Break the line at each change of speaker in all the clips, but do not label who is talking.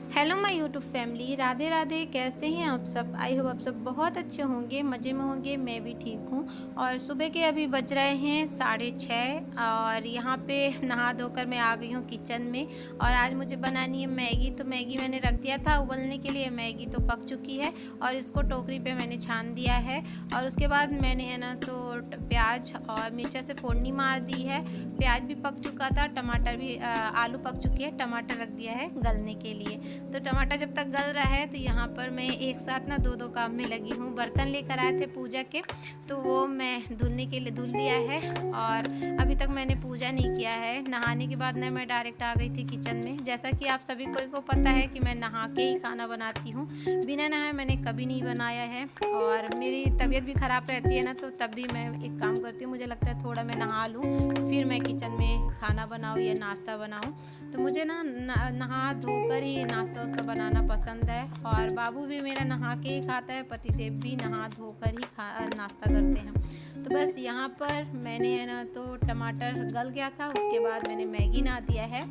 Hello my YouTube family, Radhe Radhe. कैसे हैं आप सब? आई होप आप सब बहुत अच्छे होंगे, मज़े में होंगे। मैं भी ठीक हूँ। और सुबह के अभी बज रहे हैं 6:30 और यहाँ पे नहा धोकर मैं आ गई हूँ किचन में। और आज मुझे बनानी है मैगी। तो मैगी मैंने रख दिया था उबलने के लिए। मैगी तो पक चुकी है और इसको टोकरी पे मैंने छान दिया है। और उसके बाद मैंने है ना तो प्याज और मिर्चा से फोड़नी मार दी है। प्याज भी पक चुका था, टमाटर भी आलू पक चुकी है, टमाटर रख दिया है गलने के लिए। तो टमाटर जब तक गल रहा है तो यहाँ पर मैं एक साथ ना दो काम में लगी हूँ। बर्तन लेकर आए थे पूजा के, तो वो मैं धुलने के लिए धुल दिया है। और अभी तक मैंने पूजा नहीं किया है। नहाने के बाद ना मैं डायरेक्ट आ गई थी किचन में। जैसा कि आप सभी को पता है कि मैं नहा के ही खाना बनाती हूँ, बिना नहाए मैंने कभी नहीं बनाया है। और मेरी तबीयत भी ख़राब रहती है ना, तो तब भी मैं एक काम करती हूँ, मुझे लगता है थोड़ा मैं नहा लूँ फिर मैं किचन में खाना बनाऊँ या नाश्ता बनाऊँ। तो मुझे ना नहा धोकर ही नाश्ता वास्ता बनाना पसंद है। और बाबू भी मेरा नहा के ही खाता है, पतिदेव भी नहा धोकर ही नाश्ता करते हैं। तो बस यहाँ पर मैंने है ना तो टमाटर गल गया था, उसके बाद मैंने मैगी ना दिया है।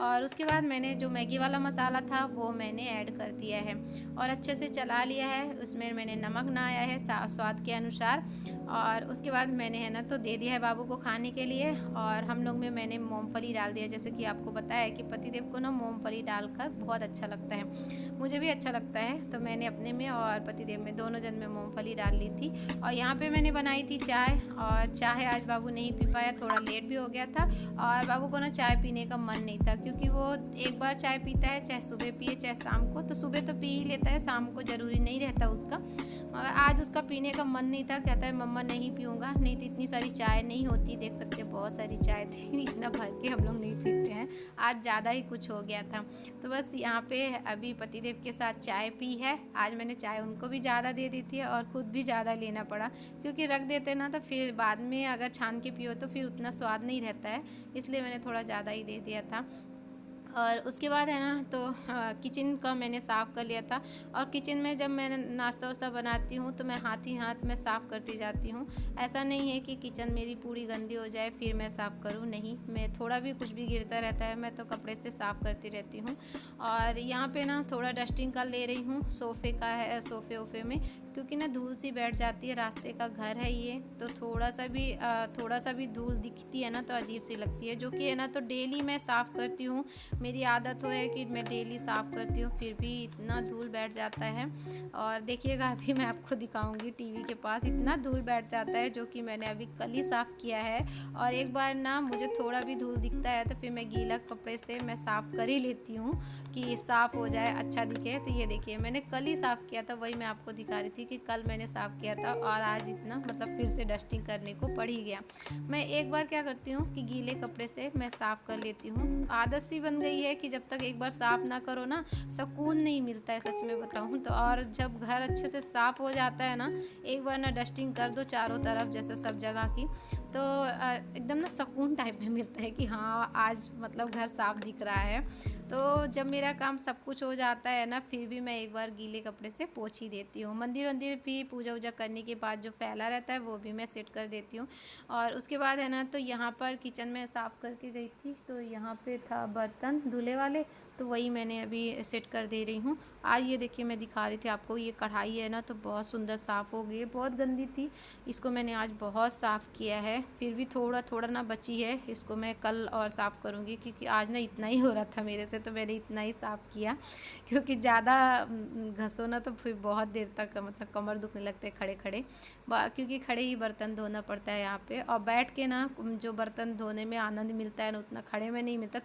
और उसके बाद मैंने जो मैगी वाला मसाला था वो मैंने ऐड कर दिया है और अच्छे से चला लिया है। उसमें मैंने नमक ना आया है स्वाद के अनुसार। और उसके बाद मैंने है ना तो दे दिया है बाबू को खाने के लिए। और हम लोग में मैंने मूंगफली डाल दिया। जैसे कि आपको पता है कि पतिदेव को ना मूंगफली डालकर बहुत अच्छा लगता है, मुझे भी अच्छा लगता है। तो मैंने अपने में और पतिदेव में दोनों जन में मूंगफली डाल ली थी। और यहाँ पे मैंने बनाई थी चाय। और चाय आज बाबू नहीं पी पाया, थोड़ा लेट भी हो गया था। और बाबू को ना चाय पीने का मन नहीं था, क्योंकि वो एक बार चाय पीता है, चाहे सुबह पिए चाहे शाम को। तो सुबह तो पी ही लेता है, शाम को ज़रूरी नहीं रहता उसका। आज उसका पीने का मन नहीं था, कहता है मम्मा नहीं पीऊँगा। नहीं तो इतनी सारी चाय नहीं होती, देख सकते हैं बहुत सारी चाय थी इतना भर के हम लोग नहीं पीते हैं। आज ज़्यादा ही कुछ हो गया था। तो बस यहाँ पे अभी पतिदेव के साथ चाय पी है। आज मैंने चाय उनको भी ज़्यादा दे दी थी और ख़ुद भी ज़्यादा लेना पड़ा, क्योंकि रख देते ना तो फिर बाद में अगर छान के पियो तो फिर उतना स्वाद नहीं रहता है, इसलिए मैंने थोड़ा ज़्यादा ही दे दिया था। और उसके बाद है ना तो किचन का मैंने साफ़ कर लिया था। और किचन में जब मैं नाश्ता वास्ता बनाती हूँ तो मैं हाथ ही हाथ में साफ़ करती जाती हूँ। ऐसा नहीं है कि किचन मेरी पूरी गंदी हो जाए फिर मैं साफ़ करूँ, नहीं, मैं थोड़ा भी कुछ भी गिरता रहता है मैं तो कपड़े से साफ़ करती रहती हूँ। और यहाँ पे ना थोड़ा डस्टिंग का ले रही हूँ, सोफ़े का है, सोफ़े वोफ़े में, क्योंकि ना धूल सी बैठ जाती है। रास्ते का घर है ये, तो थोड़ा सा भी धूल दिखती है ना तो अजीब सी लगती है। जो कि है ना तो डेली मैं साफ़ करती हूँ, मेरी आदत हो है कि मैं डेली साफ़ करती हूँ, फिर भी इतना धूल बैठ जाता है। और देखिएगा अभी मैं आपको दिखाऊंगी, टीवी के पास इतना धूल बैठ जाता है, जो कि मैंने अभी कल ही साफ़ किया है। और एक बार ना मुझे थोड़ा भी धूल दिखता है तो फिर मैं गीला कपड़े से मैं साफ़ कर ही लेती हूँ कि साफ़ हो जाए, अच्छा दिखे। तो ये देखिए मैंने कल ही साफ़ किया था, वही मैं आपको दिखा रही थी कि कल मैंने साफ़ किया था और आज इतना मतलब फिर से डस्टिंग करने को पड़ ही गया। मैं एक बार क्या करती हूँ कि गीले कपड़े से मैं साफ़ कर लेती हूँ। आदत सी बन गई है कि जब तक एक बार साफ़ ना करो ना सुकून नहीं मिलता है, सच में बताऊँ तो। और जब घर अच्छे से साफ़ हो जाता है ना, एक बार ना डस्टिंग कर दो चारों तरफ जैसे सब जगह की, तो एकदम ना सुकून टाइप में मिलता है कि हाँ आज मतलब घर साफ़ दिख रहा है। तो जब मेरा काम सब कुछ हो जाता है ना, फिर भी मैं एक बार गीले कपड़े से पोंछ ही देती हूँ। मंदिर वंदिर भी पूजा वूजा करने के बाद जो फैला रहता है वो भी मैं सेट कर देती हूँ। और उसके बाद है ना तो यहाँ पर किचन में साफ़ करके गई थी, तो यहाँ पे था बर्तन धुले वाले, तो वही मैंने अभी सेट कर दे रही हूँ। आज ये देखिए मैं दिखा रही थी आपको, ये कढ़ाई है ना तो बहुत सुंदर साफ़ हो गई है, बहुत गंदी थी, इसको मैंने आज बहुत साफ़ किया है। फिर भी थोड़ा थोड़ा ना बची है, इसको मैं कल और साफ़ करूँगी, क्योंकि आज ना इतना ही हो रहा था मेरे से, तो मैंने इतना ही साफ़ किया। क्योंकि ज़्यादा घसो ना तो फिर बहुत देर तक मतलब कमर दुखने लगते हैं खड़े खड़े, क्योंकि खड़े ही बर्तन धोना पड़ता है यहाँ पे। और बैठ के ना जो बर्तन धोने में आनंद मिलता है ना, उतना खड़े में नहीं मिलता।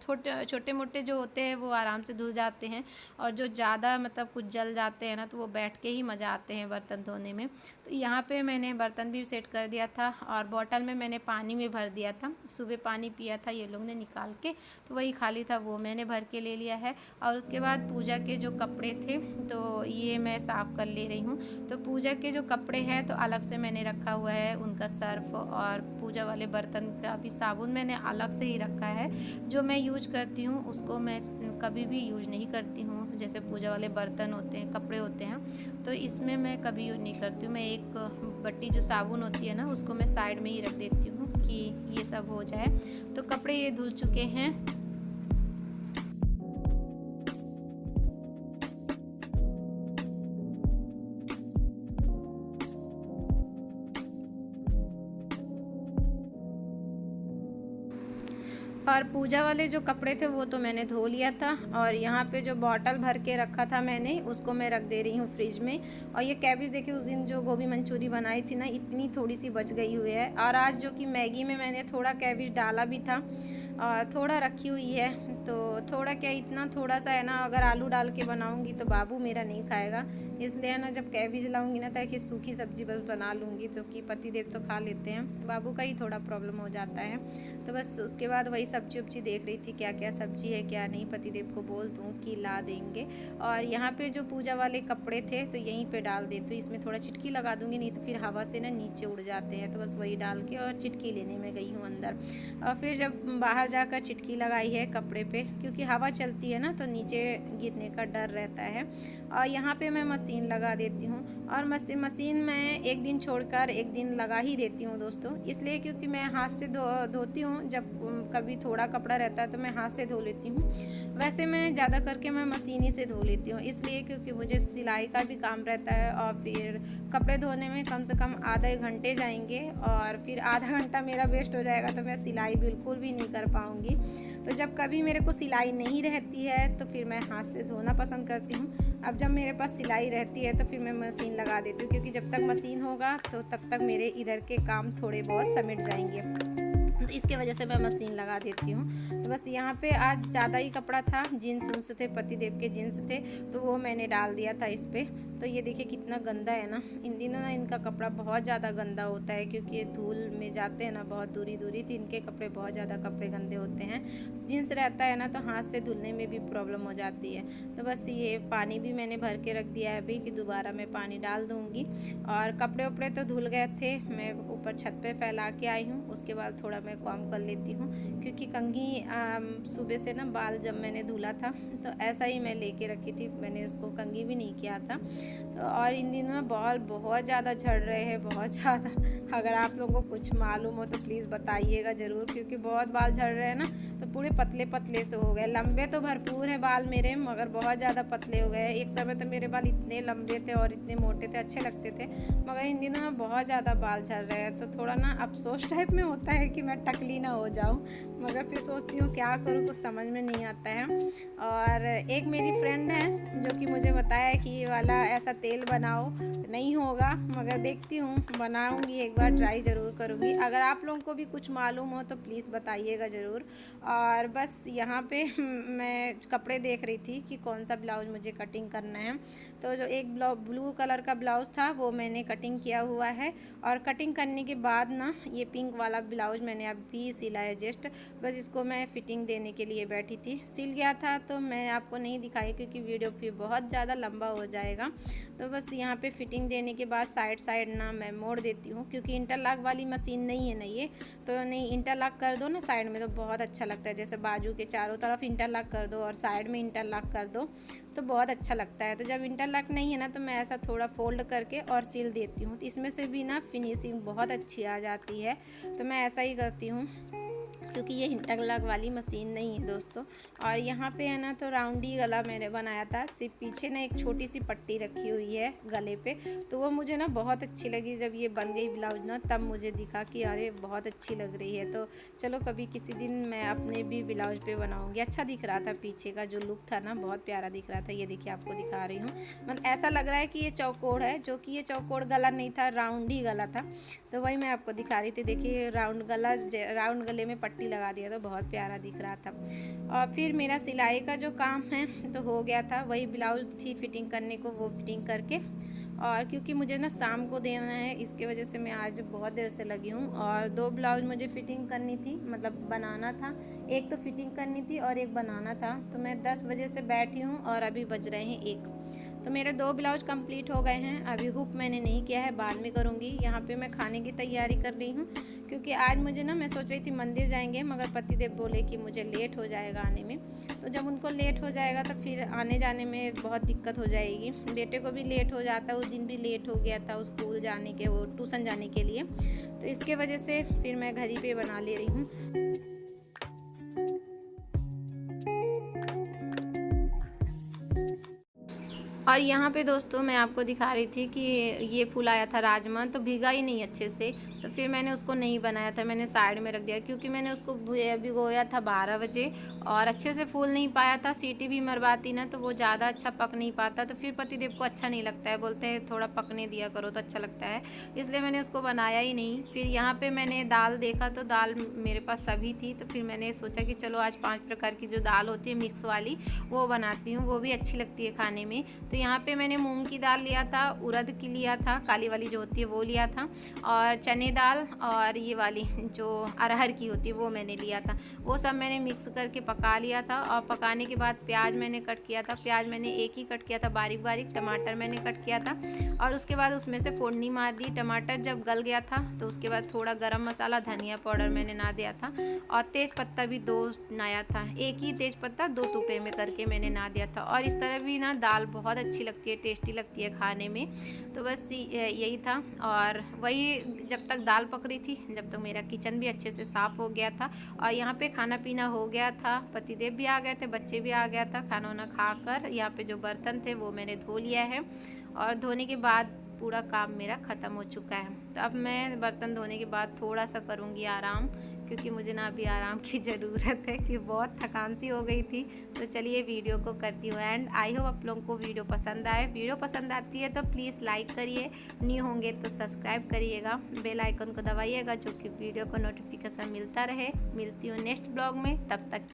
छोटे मोटे जो होते हैं वो आराम से धुल जाते हैं, और जो ज़्यादा मतलब कुछ जल जाते हैं ना तो वो बैठ के ही मज़ा आते हैं बर्तन धोने में। तो यहाँ पे मैंने बर्तन भी सेट कर दिया था और बॉटल में मैंने पानी में भर दिया था। सुबह पानी पिया था ये लोग ने निकाल के, तो वही खाली था वो मैंने भर के ले लिया है। और उसके बाद पूजा के जो कपड़े थे तो ये मैं साफ़ कर ले रही हूँ। तो पूजा के जो कपड़े हैं तो अलग से मैंने रखा हुआ है, उनका सर्फ और पूजा वाले बर्तन का भी साबुन मैंने अलग से ही रखा है। जो मैं यूज करती हूँ उसको मैं कभी भी यूज नहीं करती हूँ। जैसे पूजा वाले बर्तन होते हैं, कपड़े होते हैं, तो इसमें मैं कभी यूज नहीं करती हूँ। मैं एक बट्टी जो साबुन होती है ना उसको मैं साइड में ही रख देती हूँ कि ये सब हो जाए। तो कपड़े ये धुल चुके हैं। और पूजा वाले जो कपड़े थे वो तो मैंने धो लिया था, और यहाँ पे जो बॉटल भर के रखा था मैंने उसको मैं रख दे रही हूँ फ्रिज में। और ये कैबेज देखिए, उस दिन जो गोभी मंचूरी बनाई थी ना, इतनी थोड़ी सी बच गई हुई है। और आज जो कि मैगी में मैंने थोड़ा कैबेज डाला भी था और थोड़ा रखी हुई है, तो थोड़ा क्या, इतना थोड़ा सा है ना, अगर आलू डाल के बनाऊंगी तो बाबू मेरा नहीं खाएगा, इसलिए ना जब कैबेज लाऊंगी ना ताकि सूखी सब्जी बस बना लूँगी, जो कि पति देव तो खा लेते हैं, बाबू का ही थोड़ा प्रॉब्लम हो जाता है। तो बस उसके बाद वही सब्जी उब्जी देख रही थी क्या क्या सब्जी है क्या नहीं, पति देव को बोल दूँ कि ला देंगे। और यहाँ पे जो पूजा वाले कपड़े थे तो यहीं पे डाल देती हूँ, इसमें थोड़ा चिटकी लगा दूँगी, नहीं तो फिर हवा से ना नीचे उड़ जाते हैं, तो बस वही डाल के और चिटकी लेने में गई हूँ अंदर। और फिर जब बाहर जाकर चिटकी लगाई है कपड़े पे, क्योंकि हवा चलती है ना तो नीचे गिरने का डर रहता है। और यहाँ पे मैं मशीन लगा देती हूँ, और मशीन मैं एक दिन छोड़कर एक दिन लगा ही देती हूँ दोस्तों, इसलिए क्योंकि मैं हाथ से धोती हूँ। जब कभी थोड़ा कपड़ा रहता है तो मैं हाथ से धो लेती हूँ, वैसे मैं ज़्यादा करके मैं मशीन ही से धो लेती हूँ, इसलिए क्योंकि मुझे सिलाई का भी काम रहता है, और फिर कपड़े धोने में कम से कम आधे घंटे जाएंगे, और फिर आधा घंटा मेरा वेस्ट हो जाएगा, तो मैं सिलाई बिल्कुल भी नहीं कर पाऊँगी। तो जब कभी मेरे को सिलाई नहीं रहती है तो फिर मैं हाथ से धोना पसंद करती हूँ। अब जब मेरे पास सिलाई रहती है तो फिर मैं मशीन लगा देती हूँ, क्योंकि जब तक मशीन होगा तो तब तक मेरे इधर के काम थोड़े बहुत समिट जाएंगे, तो इसके वजह से मैं मशीन लगा देती हूँ। तो बस यहाँ पे आज ज़्यादा ही कपड़ा था, जीन्स उन्स थे, पति देव के जीन्स थे, तो वो मैंने डाल दिया था इस पर। तो ये देखिए कितना गंदा है ना, इन दिनों ना इनका कपड़ा बहुत ज़्यादा गंदा होता है, क्योंकि ये धूल में जाते हैं ना बहुत दूरी दूरी, तो इनके कपड़े बहुत ज़्यादा कपड़े गंदे होते हैं। जीन्स रहता है ना तो हाथ से धुलने में भी प्रॉब्लम हो जाती है। तो बस ये पानी भी मैंने भर के रख दिया है अभी, कि दोबारा मैं पानी डाल दूँगी। और कपड़े उपड़े तो धुल गए थे, मैं ऊपर छत पे फैला के आई हूँ, उसके बाद थोड़ा मैं काम कर लेती हूँ, क्योंकि कंघी सुबह से ना बाल जब मैंने धुला था तो ऐसा ही मैं लेके रखी थी, मैंने उसको कंघी भी नहीं किया था। तो और इन दिनों में बाल बहुत ज़्यादा झड़ रहे हैं, बहुत ज़्यादा। अगर आप लोगों को कुछ मालूम हो तो प्लीज़ बताइएगा ज़रूर, क्योंकि बहुत बाल झड़ रहे हैं ना, तो पूरे पतले पतले से हो गए। लंबे तो भरपूर है बाल मेरे, मगर बहुत ज़्यादा पतले हो गए। एक समय तो मेरे बाल इतने लंबे थे और इतने मोटे थे, अच्छे लगते थे, मगर इन दिनों में बहुत ज़्यादा बाल झड़ रहे हैं, तो थोड़ा ना अफसोस टाइप में होता है कि मैं टकली ना हो जाऊँ, मगर फिर सोचती हूँ क्या करूँ, कुछ समझ में नहीं आता है। और एक मेरी फ्रेंड है जो कि मुझे बताया कि ये वाला ऐसा तेल बनाओ, नहीं होगा, मगर देखती हूँ, बनाऊँगी, एक बार ट्राई ज़रूर करूँगी। अगर आप लोगों को भी कुछ मालूम हो तो प्लीज़ बताइएगा ज़रूर। और बस यहाँ पे मैं कपड़े देख रही थी कि कौन सा ब्लाउज मुझे कटिंग करना है, तो जो एक ब्लू कलर का ब्लाउज़ था वो मैंने कटिंग किया हुआ है, और कटिंग करने के बाद ना ये पिंक वाला ब्लाउज मैंने अभी सिला है जस्ट, बस इसको मैं फिटिंग देने के लिए बैठी थी। सिल गया था तो मैं आपको नहीं दिखाई, क्योंकि वीडियो फिर बहुत ज़्यादा लंबा हो जाएगा। तो बस यहाँ पे फिटिंग देने के बाद साइड ना मैं मोड़ देती हूँ, क्योंकि इंटरलॉक वाली मशीन नहीं है ना ये, तो नहीं इंटरलॉक कर दो ना साइड में तो बहुत अच्छा लगता है, जैसे बाजू के चारों तरफ इंटरलॉक कर दो और साइड में इंटरलॉक कर दो तो बहुत अच्छा लगता है। तो जब इंटरलॉक नहीं है ना तो मैं ऐसा थोड़ा फोल्ड करके और सिल देती हूँ, तो इसमें से भी ना फिनिशिंग बहुत अच्छी आ जाती है, तो मैं ऐसा ही करती हूँ, क्योंकि ये इंटरलॉक वाली मशीन नहीं है दोस्तों। और यहाँ पे है ना तो राउंडी गला मैंने बनाया था, सिर्फ पीछे ना एक छोटी सी पट्टी रखी हुई है गले पे, तो वो मुझे ना बहुत अच्छी लगी। जब ये बन गई ब्लाउज ना तब मुझे दिखा कि अरे बहुत अच्छी लग रही है, तो चलो कभी किसी दिन मैं अपने भी ब्लाउज पे बनाऊँगी। अच्छा दिख रहा था, पीछे का जो लुक था ना बहुत प्यारा दिख रहा था। ये देखिए आपको दिखा रही हूँ, मतलब ऐसा लग रहा है कि ये चौकोर है, जो कि ये चौकोर गला नहीं था, राउंड ही गला था, तो वही मैं आपको दिखा रही थी। देखिए राउंड गला, राउंड गले में पट्टी लगा दिया तो बहुत प्यारा दिख रहा था। और फिर मेरा सिलाई का जो काम है तो हो गया था, वही ब्लाउज थी फिटिंग करने को, वो फिटिंग करके, और क्योंकि मुझे ना शाम को देना है इसके वजह से मैं आज बहुत देर से लगी हूँ। और 2 ब्लाउज मुझे फिटिंग करनी थी, मतलब बनाना था, एक तो फिटिंग करनी थी और एक बनाना था, तो मैं 10 बजे से बैठी हूँ और अभी बज रहे हैं 1, तो मेरे 2 ब्लाउज कंप्लीट हो गए हैं। अभी हुक मैंने नहीं किया है, बाद में करूँगी। यहाँ पे मैं खाने की तैयारी कर रही हूँ, क्योंकि आज मुझे ना, मैं सोच रही थी मंदिर जाएंगे, मगर पतिदेव बोले कि मुझे लेट हो जाएगा आने में, तो जब उनको लेट हो जाएगा तो फिर आने जाने में बहुत दिक्कत हो जाएगी। बेटे को भी लेट हो जाता है, उस दिन भी लेट हो गया था स्कूल जाने के, वो ट्यूशन जाने के लिए, तो इसके वजह से फिर मैं घर ही पे बना ले रही हूँ। और यहाँ पे दोस्तों मैं आपको दिखा रही थी कि ये फूल आया था राजमा, तो भीगा ही नहीं अच्छे से, तो फिर मैंने उसको नहीं बनाया था, मैंने साइड में रख दिया क्योंकि मैंने उसको भिगोया था 12 बजे और अच्छे से फूल नहीं पाया था। सीटी भी मरवाती ना तो वो ज़्यादा अच्छा पक नहीं पाता, तो फिर पतिदेव को अच्छा नहीं लगता है, बोलते हैं थोड़ा पकने दिया करो तो अच्छा लगता है, इसलिए मैंने उसको बनाया ही नहीं। फिर यहाँ पे मैंने दाल देखा तो दाल मेरे पास सभी थी, तो फिर मैंने सोचा कि चलो आज 5 प्रकार की जो दाल होती है मिक्स वाली वो बनाती हूँ, वो भी अच्छी लगती है खाने में। तो यहाँ पे मैंने मूंग की दाल लिया था, उड़द की लिया था, काली वाली जो होती है वो लिया था, और चने दाल और ये वाली जो अरहर की होती है वो मैंने लिया था। वो सब मैंने मिक्स करके पका लिया था और पकाने के बाद प्याज मैंने कट किया था, प्याज मैंने एक ही कट किया था बारीक बारीक, टमाटर मैंने कट किया था और उसके बाद उसमें से फोड़नी मार दी। टमाटर जब गल गया था तो उसके बाद थोड़ा गरम मसाला, धनिया पाउडर मैंने ना दिया था और तेज़ पत्ता भी 2 नाया था, एक ही तेज़ पत्ता 2 टुकड़े में करके मैंने ना दिया था। और इस तरह भी ना दाल बहुत अच्छी लगती है, टेस्टी लगती है खाने में। तो बस यही था। और वही जब तक दाल पक रही थी, जब तक मेरा किचन भी अच्छे से साफ़ हो गया था और यहाँ पे खाना पीना हो गया था, पतिदेव भी आ गए थे, बच्चे भी आ गया था, खाना वाना खाकर यहाँ पे जो बर्तन थे वो मैंने धो लिया है और धोने के बाद पूरा काम मेरा ख़त्म हो चुका है। तो अब मैं बर्तन धोने के बाद थोड़ा सा करूँगी आराम, क्योंकि मुझे ना अभी आराम की ज़रूरत है कि बहुत थकान सी हो गई थी। तो चलिए वीडियो को करती हूँ एंड। आई होप आप लोगों को वीडियो पसंद आए। वीडियो पसंद आती है तो प्लीज़ लाइक करिए, न्यू होंगे तो सब्सक्राइब करिएगा, बेल आइकन को दबाइएगा जो कि वीडियो को नोटिफिकेशन मिलता रहे। मिलती हूँ नेक्स्ट ब्लॉग में, तब तक